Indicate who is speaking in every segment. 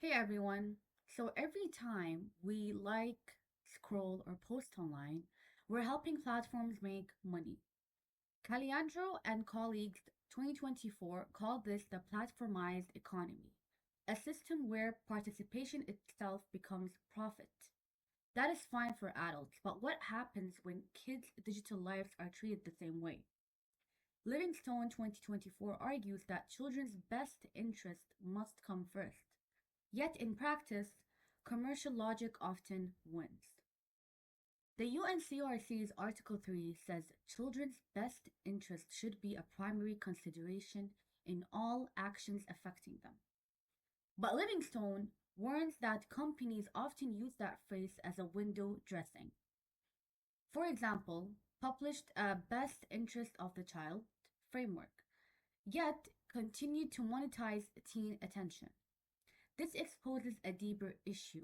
Speaker 1: Hey everyone. So every time we like, scroll, or post online, we're helping platforms make money. Caliandro and colleagues 2024 called this the platformized economy, a system where participation itself becomes profit. That is fine for adults, but what happens when kids' digital lives are treated the same way? Livingstone 2024 argues that children's best interest must come first. Yet in practice, commercial logic often wins. The UNCRC's Article 3 says children's best interest should be a primary consideration in all actions affecting them. But Livingstone warns that companies often use that phrase as a window dressing. For example, published a best interest of the child framework, yet continued to monetize teen attention. This exposes a deeper issue: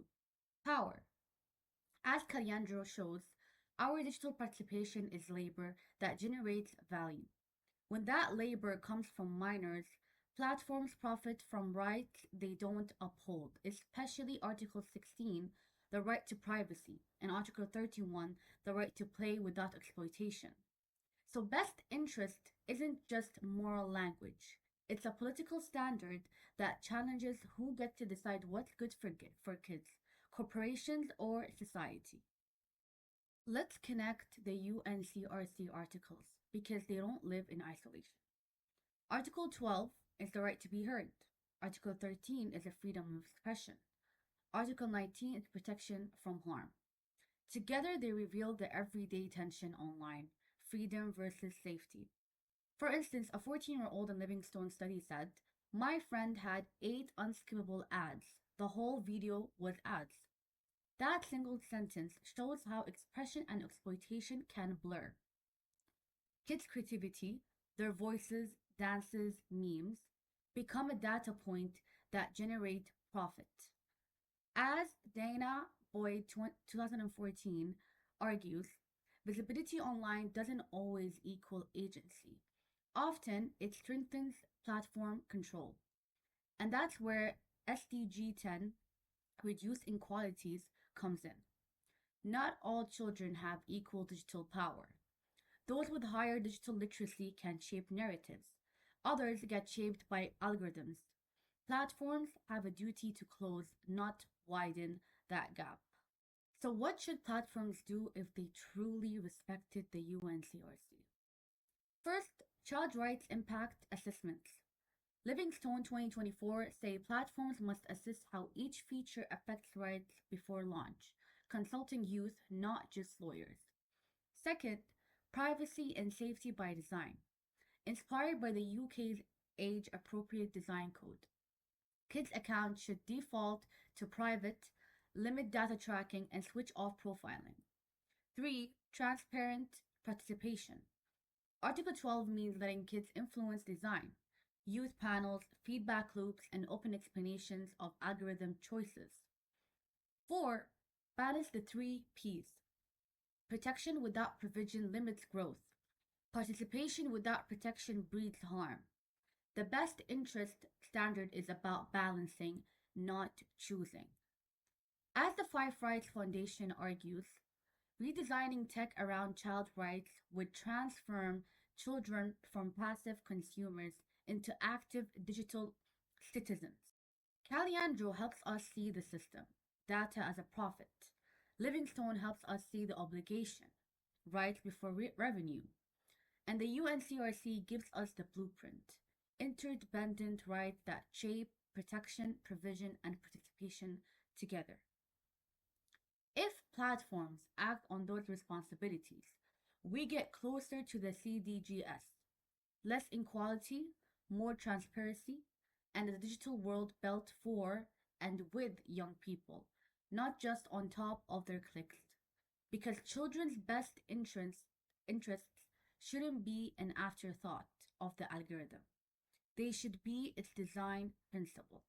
Speaker 1: power. As Caliandro shows, our digital participation is labor that generates value. When that labor comes from minors, platforms profit from rights they don't uphold, especially Article 16, the right to privacy, and Article 31, the right to play without exploitation. So, best interest isn't just moral language, it's a political standard that challenges who get to decide what's good for kids, corporations, or society. Let's connect the UNCRC articles because they don't live in isolation. Article 12 is the right to be heard. Article 13 is the freedom of expression. Article 19 is protection from harm. Together, they reveal the everyday tension online: freedom versus safety. For instance, a 14-year-old in Livingstone study said, "My friend had 8 unskippable ads. The whole video was ads." That single sentence shows how expression and exploitation can blur. Kids' creativity, their voices, dances, memes, become a data point that generate profit. As Dana Boyd 2014 argues, visibility online doesn't always equal agency. Often, it strengthens platform control. And that's where SDG 10, reduce inequalities, comes in. Not all children have equal digital power. Those with higher digital literacy can shape narratives. Others get shaped by algorithms. Platforms have a duty to close, not widen, that gap. So, what should platforms do if they truly respected the UNCRC? First, child rights impact assessments. Livingstone 2024 say platforms must assess how each feature affects rights before launch, consulting youth, not just lawyers. Second, privacy and safety by design. Inspired by the UK's age appropriate design code, kids' accounts should default to private, limit data tracking, and switch off profiling. 3. Transparent participation. Article 12 means letting kids influence design, youth panels, feedback loops, and open explanations of algorithm choices. 4. Balance the 3 P's. Protection without provision limits growth. Participation without protection breeds harm. The best interest standard is about balancing, not choosing. As the Five Rights Foundation argues, redesigning tech around child rights would transform children from passive consumers into active digital citizens. Caliandro helps us see the system, data as a profit. Livingstone helps us see the obligation, rights before revenue. And the UNCRC gives us the blueprint, interdependent rights that shape protection, provision, and participation together. If platforms act on those responsibilities, we get closer to the CDGS: less inequality, more transparency, and a digital world built for and with young people, not just on top of their clicks. Because children's best interests shouldn't be an afterthought of the algorithm. They should be its design principle.